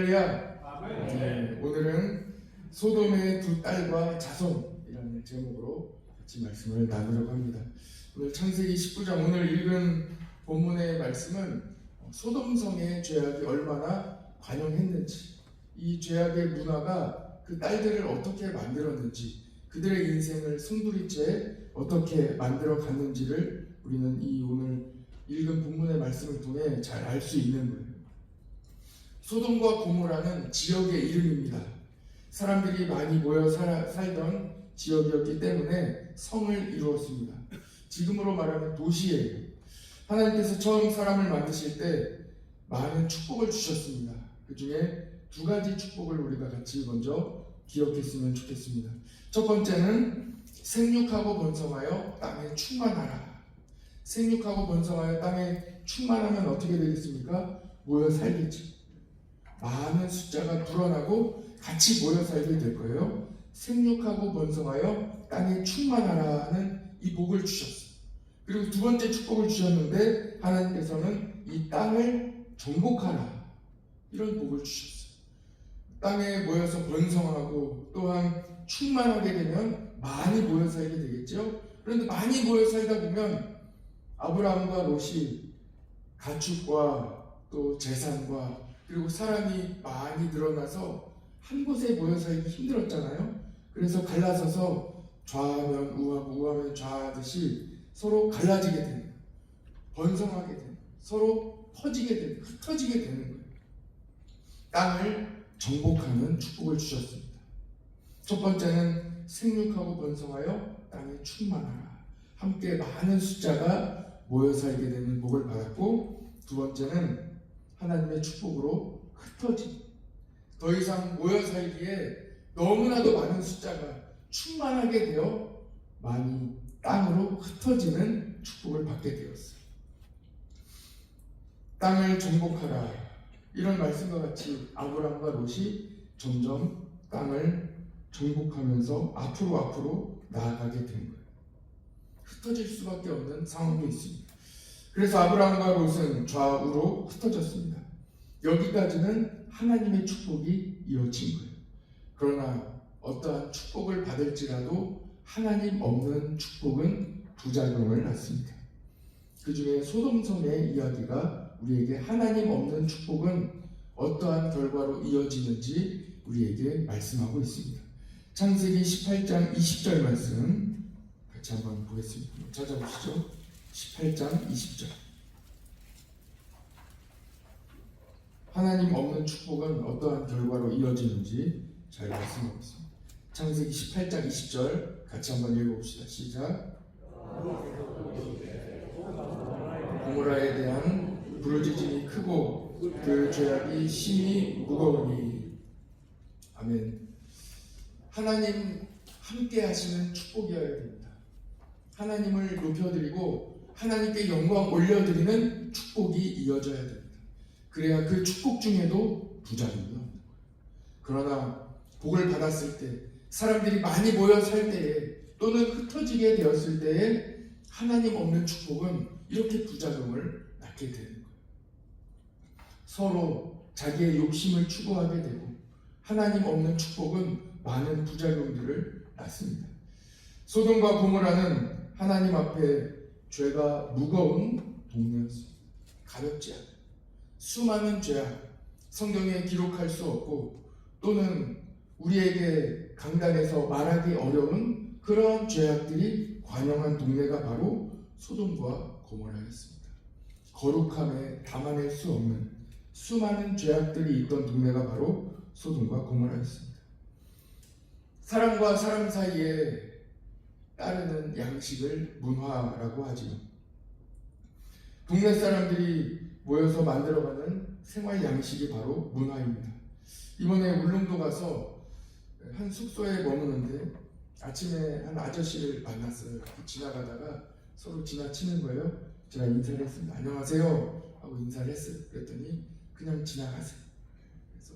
할렐루야. 네, 오늘은 소돔의 두 딸과 자손이라는 제목으로 같이 말씀을 나누려고 합니다. 오늘 창세기 19장 오늘 읽은 본문의 말씀은 소돔성의 죄악이 얼마나 관영했는지, 이 죄악의 문화가 그 딸들을 어떻게 만들었는지, 그들의 인생을 송두리째 어떻게 만들어 갔는지를 우리는 이 오늘 읽은 본문의 말씀을 통해 잘 알 수 있는 거예요. 소돔과 고모라는 지역의 이름입니다. 사람들이 많이 모여 살던 지역이었기 때문에 성을 이루었습니다. 지금으로 말하면 도시예요. 하나님께서 처음 사람을 만드실 때 많은 축복을 주셨습니다. 그 중에 두 가지 축복을 우리가 같이 먼저 기억했으면 좋겠습니다. 첫 번째는 생육하고 번성하여 땅에 충만하라. 생육하고 번성하여 땅에 충만하면 어떻게 되겠습니까? 모여 살겠지. 많은 숫자가 불어나고 같이 모여 살게 될 거예요. 생육하고 번성하여 땅에 충만하라는 이 복을 주셨어요. 그리고 두 번째 축복을 주셨는데 하나님께서는 이 땅을 정복하라, 이런 복을 주셨어요. 땅에 모여서 번성하고 또한 충만하게 되면 많이 모여 살게 되겠죠. 그런데 많이 모여 살다 보면 아브라함과 롯이 가축과 또 재산과 그리고 사람이 많이 늘어나서 한 곳에 모여 살기 힘들었잖아요. 그래서 갈라서서 좌하면 우하고 우하면 좌하듯이 서로 갈라지게 되는 거예요. 번성하게 되는 거예요. 서로 퍼지게 되는, 흩어지게 되는 거예요. 땅을 정복하는 축복을 주셨습니다. 첫 번째는 생육하고 번성하여 땅에 충만하라. 함께 많은 숫자가 모여 살게 되는 복을 받았고, 두 번째는 하나님의 축복으로 흩어진, 더 이상 모여 살기에 너무나도 많은 숫자가 충만하게 되어 많이 땅으로 흩어지는 축복을 받게 되었어요. 땅을 정복하라, 이런 말씀과 같이 아브라함과 롯이 점점 땅을 정복하면서 앞으로 나아가게 된 거예요. 흩어질 수밖에 없는 상황도 있습니다. 그래서 아브라함과 롯은 좌우로 흩어졌습니다. 여기까지는 하나님의 축복이 이어진 거예요. 그러나 어떠한 축복을 받을지라도 하나님 없는 축복은 부작용을 낳습니다. 그 중에 소돔성의 이야기가 우리에게 하나님 없는 축복은 어떠한 결과로 이어지는지 우리에게 말씀하고 있습니다. 창세기 18장 20절 말씀 같이 한번 보겠습니다. 찾아보시죠. 18장 20절. 하나님 없는 축복은 어떠한 결과로 이어지는지 잘 말씀하고 있습니다. 창세기 18장 20절 같이 한번 읽어봅시다. 시작. 고모라에 대한 부르짖음이 크고 그 죄악이 심히 무거우니. 아멘. 하나님 함께 하시는 축복이어야 됩니다. 하나님을 높여드리고 하나님께 영광 올려드리는 축복이 이어져야 됩니다. 그래야 그 축복 중에도 부작용이 없는 거예요. 그러나 복을 받았을 때, 사람들이 많이 모여 살 때에, 또는 흩어지게 되었을 때에 하나님 없는 축복은 이렇게 부작용을 낳게 되는 거예요. 서로 자기의 욕심을 추구하게 되고, 하나님 없는 축복은 많은 부작용들을 낳습니다. 소돔과 고모라는 하나님 앞에 죄가 무거운 동네였습니다. 가볍지 않아요. 수많은 죄악, 성경에 기록할 수 없고 또는 우리에게 강단에서 말하기 어려운 그러한 죄악들이 관영한 동네가 바로 소돔과 고모라였습니다. 거룩함에 담아낼 수 없는 수많은 죄악들이 있던 동네가 바로 소돔과 고모라였습니다. 사람과 사람 사이에 따르는 양식을 문화라고 하지요. 동네 사람들이 모여서 만들어가는 생활 양식이 바로 문화입니다. 이번에 울릉도 가서 한 숙소에 머무는데 아침에 한 아저씨를 만났어요. 지나가다가 서로 지나치는 거예요. 제가 인사를 했습니다. 안녕하세요 하고 인사를 했어요. 그랬더니 그냥 지나가세요. 그래서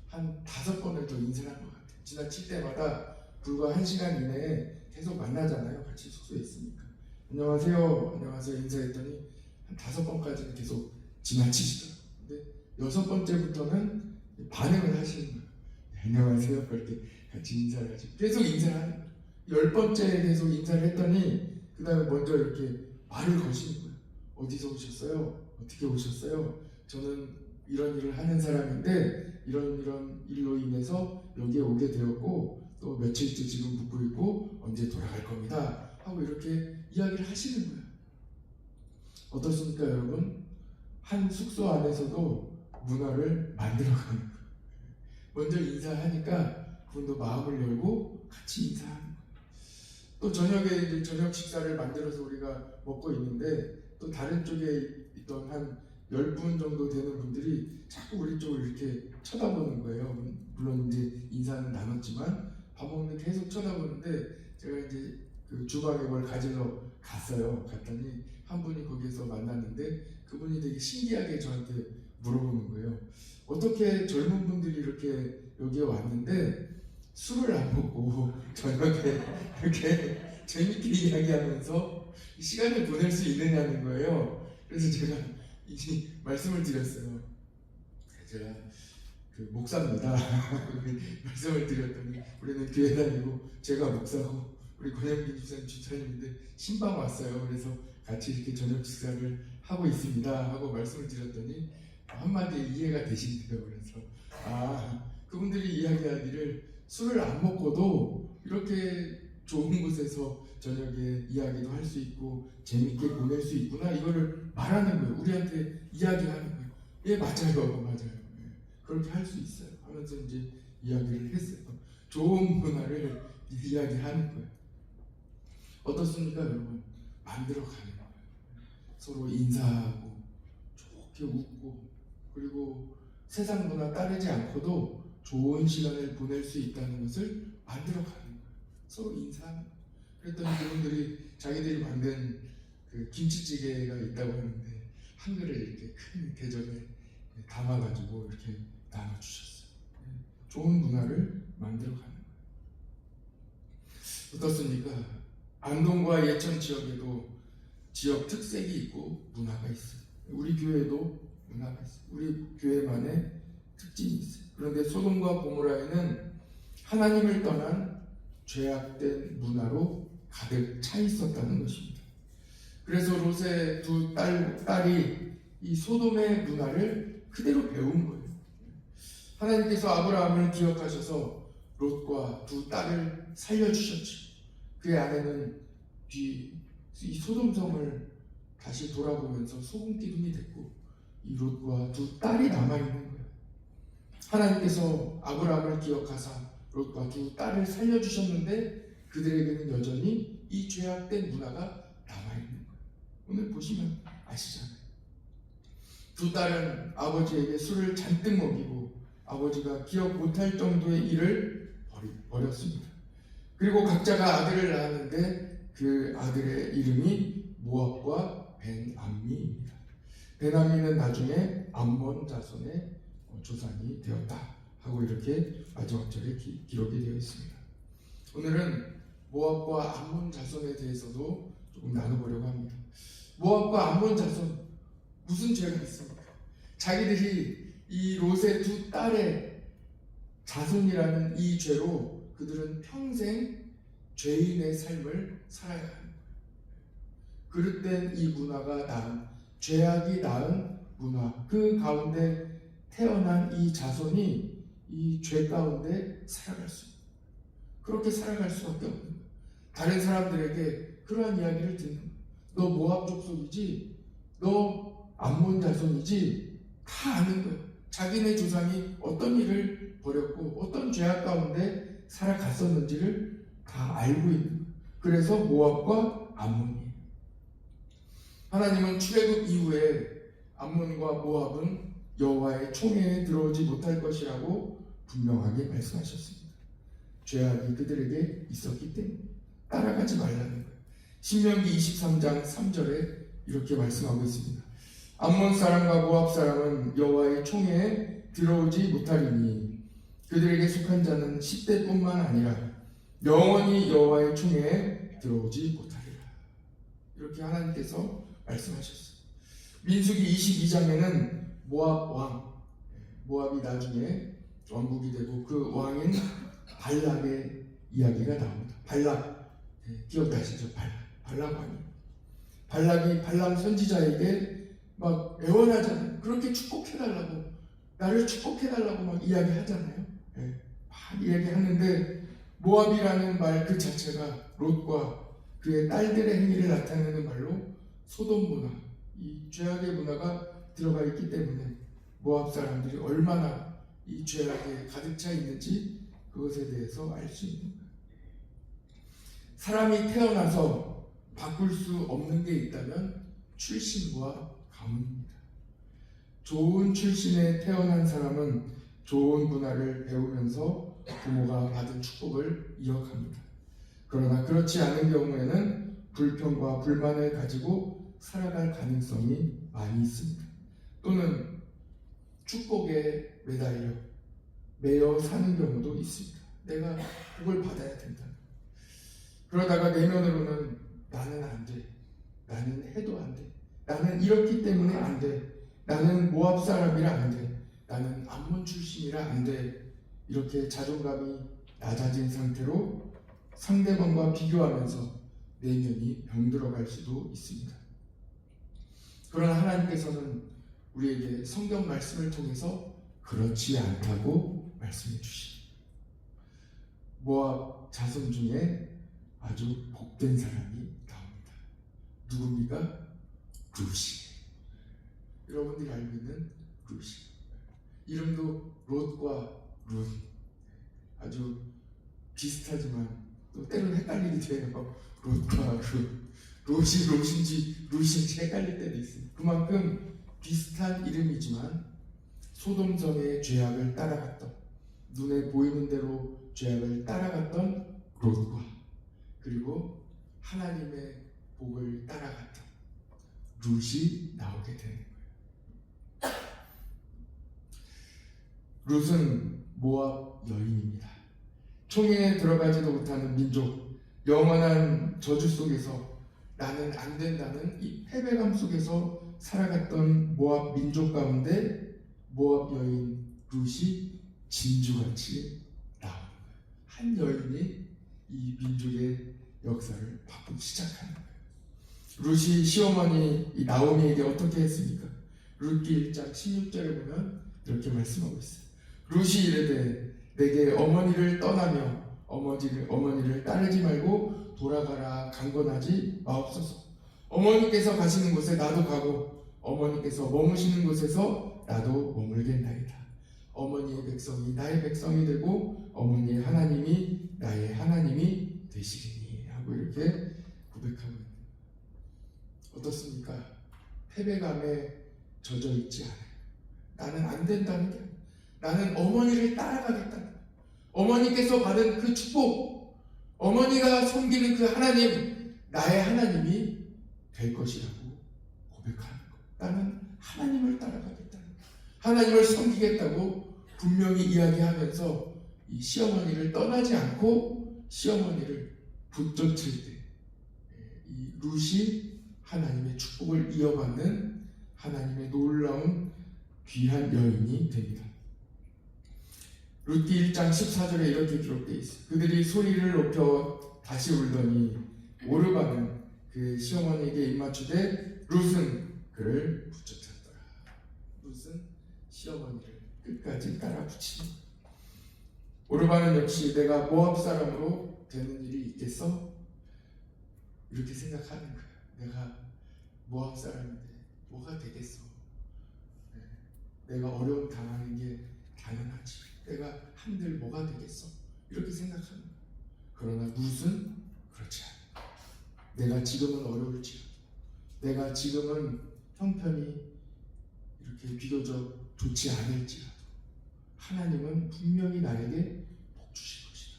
한 5번을 더 인사를 한 것 같아요. 지나칠 때마다 불과 1시간 이내에 계속 만나잖아요. 같이 숙소에 있으니까. 안녕하세요 인사했더니 한 5번까지는 계속 지나치시더라고요. 근데 6번째부터는 반응을 하시는 거예요. 안녕하세요. 그렇게 같이 인사를 하죠. 계속 인사를 하는 거예요. 10번째 계속 인사를 했더니 그 다음에 먼저 이렇게 말을 거시는 거예요. 어디서 오셨어요? 어떻게 오셨어요? 저는 이런 일을 하는 사람인데 이런 일로 인해서 여기에 오게 되었고 또 며칠째 지금 묵고 있고 언제 돌아갈 겁니다 하고 이렇게 이야기를 하시는 거예요. 어떻습니까 여러분? 한 숙소 안에서도 문화를 만들어가는 거예요. 먼저 인사하니까 그분도 마음을 열고 같이 인사하는 거예요. 또 저녁에 이제 저녁 식사를 만들어서 우리가 먹고 있는데 또 다른 쪽에 있던 한 10분 정도 되는 분들이 자꾸 우리 쪽을 이렇게 쳐다보는 거예요. 물론 이제 인사는 나눴지만 밥 먹는데 계속 쳐다보는데 제가 이제 그 주방에 뭘 가지러 갔어요. 갔더니 한 분이 거기에서 만났는데 그분이 되게 신기하게 저한테 물어보는 거예요. 어떻게 젊은 분들이 이렇게 여기에 왔는데 술을 안 먹고 저녁에 이렇게 재밌게 이야기하면서 시간을 보낼 수 있느냐는 거예요. 그래서 제가 이 말씀을 드렸어요. 제가 그 목사입니다. 말씀을 드렸더니 우리는 교회 다니고 제가 목사고 우리 권영기 집사님 주차님인데 신방 왔어요. 그래서 같이 이렇게 저녁 식사를 하고 있습니다 하고 말씀을 드렸더니 한마디에 이해가 되신대요. 그래서 그분들이 이야기하기를 술을 안 먹고도 이렇게 좋은 곳에서 저녁에 이야기도 할 수 있고 재밌게 보낼 수 있구나 이거를 말하는 거예요. 우리한테 이야기하는 거예요. 예 맞아요 맞아요. 그렇게 할 수 있어요 하면서 이제 이야기를 했어요. 좋은 문화를 이야기하는 거예요. 어떻습니까 여러분? 만들어가는 거예요. 서로 인사하고 좋게 웃고 그리고 세상 문화 따르지 않고도 좋은 시간을 보낼 수 있다는 것을 만들어가는 거예요. 서로 인사하는 거예요. 그랬더니 그분들이 자기들이 만든 그 김치찌개가 있다고 하는데 한 그릇 이렇게 큰 대접에 담아가지고 이렇게 나눠주셨어요. 좋은 문화를 만들어가는 거예요. 어떻습니까? 안동과 예천 지역에도 지역 특색이 있고 문화가 있어요. 우리 교회도 문화가 있어요. 우리 교회만의 특징이 있어요. 그런데 소돔과 고모라에는 하나님을 떠난 죄악된 문화로 가득 차 있었다는 것입니다. 그래서 롯의 두 딸이 이 소돔의 문화를 그대로 배운 거예요. 하나님께서 아브라함을 기억하셔서 롯과 두 딸을 살려주셨죠. 그의 아내는 이 소돔성을 다시 돌아보면서 소금 기둥이 됐고 이 롯과 두 딸이 남아있는 거예요. 하나님께서 아브라함을 기억하사 롯과 두 딸을 살려주셨는데 그들에게는 여전히 이 죄악된 문화가 남아있는 거예요. 오늘 보시면 아시잖아요. 두 딸은 아버지에게 술을 잔뜩 먹이고 아버지가 기억 못할 정도의 일을 벌였습니다. 그리고 각자가 아들을 낳았는데 그 아들의 이름이 모압과 벤암미입니다. 벤암미는 나중에 암몬 자손의 조상이 되었다 하고 이렇게 마지막 절에 기록이 되어 있습니다. 오늘은 모압과 암몬 자손에 대해서도 조금 나눠보려고 합니다. 모압과 암몬 자손 무슨 죄가 있습니까? 자기들이 이 롯의 두 딸의 자손이라는 이 죄로 그들은 평생 죄인의 삶을 살아야 하는 거예요. 그릇된 이 문화가 낳은 죄악이 낳은 문화, 그 가운데 태어난 이 자손이 이 죄 가운데 살아갈 수 있는, 그렇게 살아갈 수밖에 없는 거예요. 다른 사람들에게 그러한 이야기를 듣는 거예요. 너 모압 족속이지? 너 암몬 자손이지? 다 아는 거예요. 자기네 조상이 어떤 일을 벌였고 어떤 죄악 가운데 살아갔었는지를 다 알고 있는 거예요. 그래서 모압과 암몬이에요. 하나님은 출애굽 이후에 암몬과 모압은 여호와의 총회에 들어오지 못할 것이라고 분명하게 말씀하셨습니다. 죄악이 그들에게 있었기 때문에 따라가지 말라는 거예요. 신명기 23장 3절에 이렇게 말씀하고 있습니다. 암몬 사람과 모압 사람은 여호와의 총회에 들어오지 못하리니 그들에게 속한 자는 10대뿐만 아니라 영원히 여호와의 총회에 들어오지 못하리라. 이렇게 하나님께서 말씀하셨어요. 민수기 22장에는 모압 왕 모압이 나중에 왕국이 되고 그 왕인 발락의 이야기가 나옵니다. 발락, 기억나시죠? 발락 왕이. 발락이 발람 선지자에게 막 애원하잖아요. 그렇게 축복해달라고, 나를 축복해달라고 막 이야기하잖아요. 막 이야기하는데 모압이라는 말 그 자체가 롯과 그의 딸들의 행위를 나타내는 말로 소돔 문화, 이 죄악의 문화가 들어가 있기 때문에 모압 사람들이 얼마나 이 죄악에 가득 차 있는지 그것에 대해서 알 수 있는 거예요. 사람이 태어나서 바꿀 수 없는 게 있다면 출신과 가문입니다. 좋은 출신에 태어난 사람은 좋은 문화를 배우면서 부모가 받은 축복을 이어갑니다. 그러나 그렇지 않은 경우에는 불평과 불만을 가지고 살아갈 가능성이 많이 있습니다. 또는 축복에 매여 사는 경우도 있습니다. 내가 그걸 받아야 된다. 그러다가 내면으로는 나는 안 돼. 나는 해도 안 돼. 나는 이렇기 때문에 안 돼. 나는 모압 사람이라 안 돼. 나는 암몬 출신이라 안 돼. 이렇게 자존감이 낮아진 상태로 상대방과 비교하면서 내면이 병들어갈 수도 있습니다. 그러나 하나님께서는 우리에게 성경 말씀을 통해서 그렇지 않다고 말씀해 주십니다. 모압 자손 중에 아주 복된 사람이 나옵니다. 누굽니까? 룻이. 여러분들이 알고 있는 룻이. 이름도 롯과 룻. 아주 비슷하지만 또 때로는 헷갈리기도 해요. 롯과 룻. 롯이 롯인지 룻인지 헷갈릴 때도 있습니다. 그만큼 비슷한 이름이지만 소돔성의 죄악을 따라갔던, 눈에 보이는 대로 죄악을 따라갔던 롯과 그리고 하나님의 복을 따라갔던 룻이 나오게 되는 거예요. 룻은 모압 여인입니다. 총회에 들어가지도 못하는 민족, 영원한 저주 속에서 나는 안 된다는 이 패배감 속에서 살아갔던 모압 민족 가운데 모압 여인 룻이 진주같이 나오는 거예요. 한 여인이 이 민족의 역사를 바꾸기 시작하는 거예요. 룻이 시어머니 이 나오미에게 어떻게 했습니까? 룻기 1장 16절에 보면 이렇게 말씀하고 있어요. 룻이 이르되 내게 어머니를 떠나며 어머니를 따르지 말고 돌아가라 강권하지 마옵소서. 어머니께서 가시는 곳에 나도 가고 어머니께서 머무시는 곳에서 나도 머물겠나이다. 어머니의 백성이 나의 백성이 되고 어머니의 하나님이 나의 하나님이 되시리니 하고 이렇게 고백하고 있는 거예요. 어떻습니까? 패배감에 젖어 있지 않아요. 나는 안 된다는 게 아니에요. 나는 어머니를 따라가겠다는 거예요. 어머니께서 받은 그 축복, 어머니가 섬기는 그 하나님, 나의 하나님이 될 것이라고 고백하는 거예요. 나는 하나님을 따라가겠다는 거예요. 하나님을 섬기겠다고 분명히 이야기하면서 이 시어머니를 떠나지 않고 시어머니를 붙잡을 때 이 룻이 하나님의 축복을 이어받는 하나님의 놀라운 귀한 여인이 됩니다. 룻기 1장 14절에 이렇게 기록되어 있어요. 그들이 소리를 높여 다시 울더니 오르바는 그 시어머니에게 입맞추되 룻은 그를 붙잡았더라. 룻은 시어머니를 끝까지 따라 붙이니 오르바는 역시 내가 모압 사람으로 되는 일이 있겠어? 이렇게 생각하는 거예요. 내가 모압 사람인데 뭐가 되겠어? 내가 어려움 당하는 게 당연하지. 내가 한들 뭐가 되겠어? 이렇게 생각하는 거예요. 그러나 룻은 그렇지 않아요. 내가 지금은 어려울지라도, 내가 지금은 형편이 이렇게 비교적 좋지 않을지라도 하나님은 분명히 나에게 복 주실 것이다.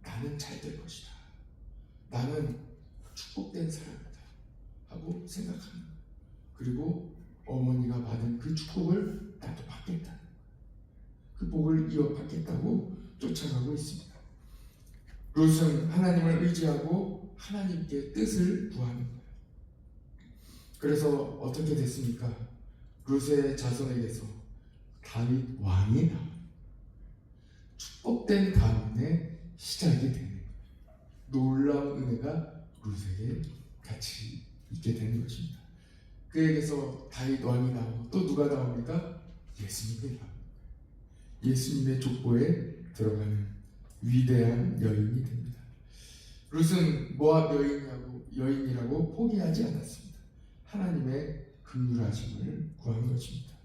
나는 잘 될 것이다. 나는 축복된 사람이다 하고 생각하는 거예요. 그리고 어머니가 받은 그 축복을 나도 받겠다. 그 복을 이어받겠다고 쫓아가고 있습니다. 룻은 하나님을 의지하고 하나님께 뜻을 구하는 거예요. 그래서 어떻게 됐습니까? 룻의 자손에게서 다윗 왕이 나옵니다. 축복된 가문의 시작이 되는 거예요. 놀라운 은혜가 루세에게 같이 있게 되는 것입니다. 그에게서 다윗 왕이 나오고 또 누가 나옵니까? 예수님이 나옵니다. 예수님의 족보에 들어가는 위대한 여인이 됩니다. 룻은 모압 여인이라고 포기하지 않았습니다. 하나님의 긍휼하심을 구한 것입니다.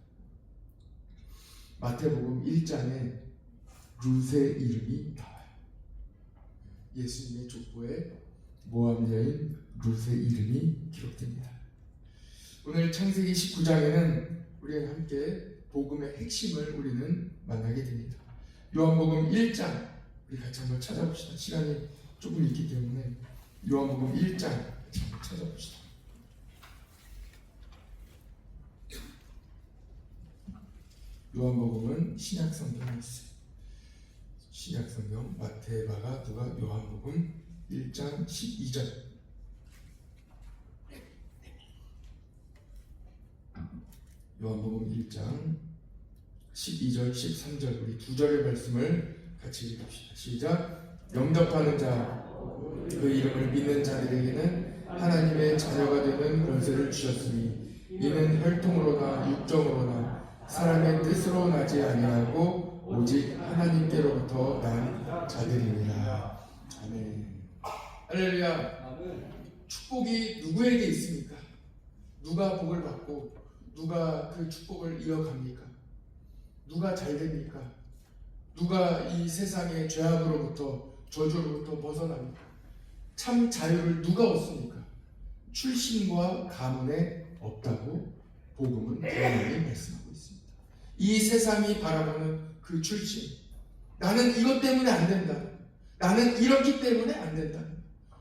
마태복음 1장에 룻의 이름이 나와요. 예수님의 족보에 모압 여인 룻의 이름이 기록됩니다. 오늘 창세기 19장에는 우리가 함께 복음의 핵심을 우리는 만나게 됩니다. 요한복음 1장 우리 같이 한번 찾아봅시다. 시간이 조금 있기 때문에 요한복음 1장 같이 한번 찾아봅시다. 요한복음은 신약성경에 있어요. 신약성경 마태, 마가, 누가, 요한복음 1장 12절. 요한복음 1장 12절 13절 우리 두 절의 말씀을 같이 읽읍시다. 시작. 영접하는 자 그 이름을 믿는 자들에게는 하나님의 자녀가 되는 권세를 주셨으니 이는 혈통으로나 육정으로나 사람의 뜻으로 나지 아니하고 오직 하나님께로부터 난 자들이니라. 아멘. 할렐루야. 축복이 누구에게 있습니까? 누가 복을 받고 누가 그 축복을 이어갑니까? 누가 잘 됩니까? 누가 이 세상의 죄악으로부터 저주로부터 벗어납니까? 참 자유를 누가 얻습니까? 출신과 가문에 없다고 복음은 분명히 말씀하고 있습니다. 이 세상이 바라보는 그 출신, 나는 이것 때문에 안 된다. 나는 이렇기 때문에 안 된다.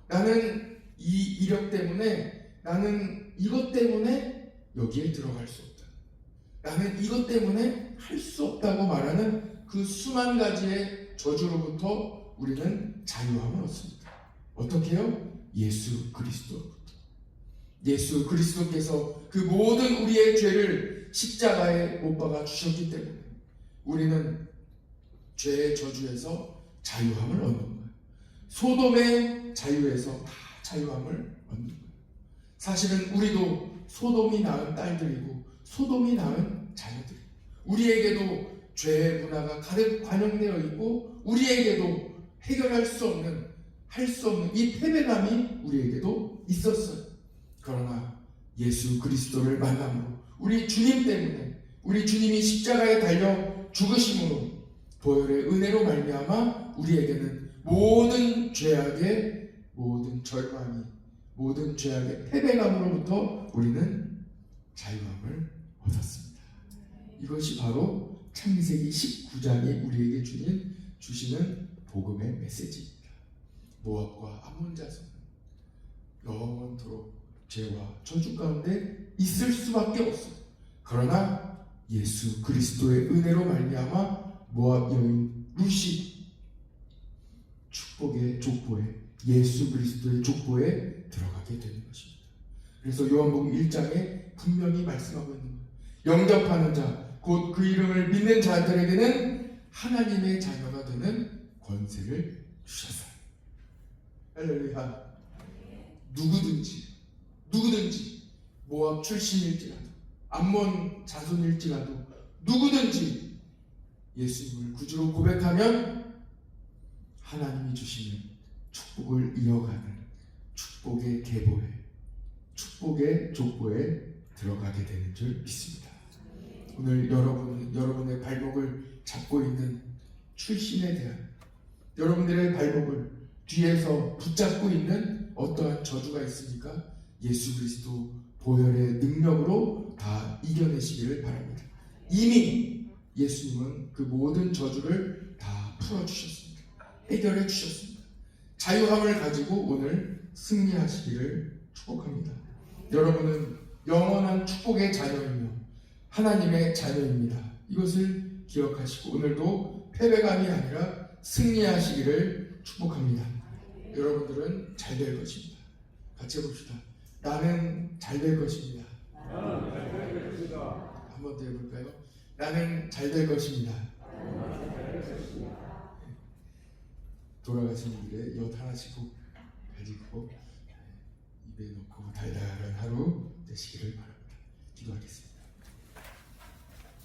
나는 이 이력 때문에, 나는 이것 때문에 여기에 들어갈 수 없다. 나는 이것 때문에 할 수 없다고 말하는 그 수만 가지의 저주로부터 우리는 자유함을 얻습니다. 어떻게요? 예수 그리스도로부터. 예수 그리스도께서 그 모든 우리의 죄를 십자가에 못 박아 주셨기 때문에 우리는 죄의 저주에서 자유함을 얻는 거예요. 소돔의 자유에서 다 자유함을 얻는 거예요. 사실은 우리도 소돔이 낳은 딸들이고 소돔이 낳은 자녀들이에요. 우리에게도 죄의 문화가 가득 관영되어 있고 우리에게도 해결할 수 없는, 할 수 없는 이 패배감이 우리에게도 있었어요. 그러나 예수 그리스도를 만남으로 우리 주님 때문에, 우리 주님이 십자가에 달려 죽으심으로 보혈의 은혜로 말미암아 우리에게는 모든 죄악의 모든 절망이, 모든 죄악의 패배감으로부터 우리는 자유함을 얻었습니다. 이것이 바로 창세기 19장이 우리에게 주시는 복음의 메시지입니다. 모압과 암몬 자손은 영원토록 죄와 저주 가운데 있을 수밖에 없어요. 그러나 예수 그리스도의 은혜로 말미암아 모압 여인 룻이 축복의 족보에, 예수 그리스도의 족보에 들어가게 되는 것입니다. 그래서 요한복음 1장에 분명히 말씀하고 있는 거예요. 영접하는 자, 곧 그 이름을 믿는 자들에게는 하나님의 자녀가 되는 권세를 주셨어요. 할렐루야. 누구든지 모압 출신일지라도 암몬 자손일지라도 누구든지 예수님을 구주로 고백하면 하나님이 주시는 축복을 이어가는 축복의 계보에, 축복의 족보에 들어가게 되는 줄 믿습니다. 오늘 여러분의 발목을 잡고 있는 출신에 대한, 여러분들의 발목을 뒤에서 붙잡고 있는 어떠한 저주가 있습니까? 예수 그리스도 보혈의 능력으로 다 이겨내시기를 바랍니다. 이미 예수님은 그 모든 저주를 다 풀어주셨습니다. 해결해 주셨습니다. 자유함을 가지고 오늘 승리하시기를 축복합니다. 여러분은 영원한 축복의 자녀이며 하나님의 자녀입니다. 이것을 기억하시고 오늘도 패배감이 아니라 승리하시기를 축복합니다. 여러분들은 잘 될 것입니다. 같이 해봅시다. 나는 잘 될 것입니다. 한 번 더 해볼까요? 나는 잘 될 것입니다. 돌아가신 분들의 엿 하나씩 꼭 가지고 입에 넣고 달달한 하루 되시기를 바랍니다. 기도하겠습니다.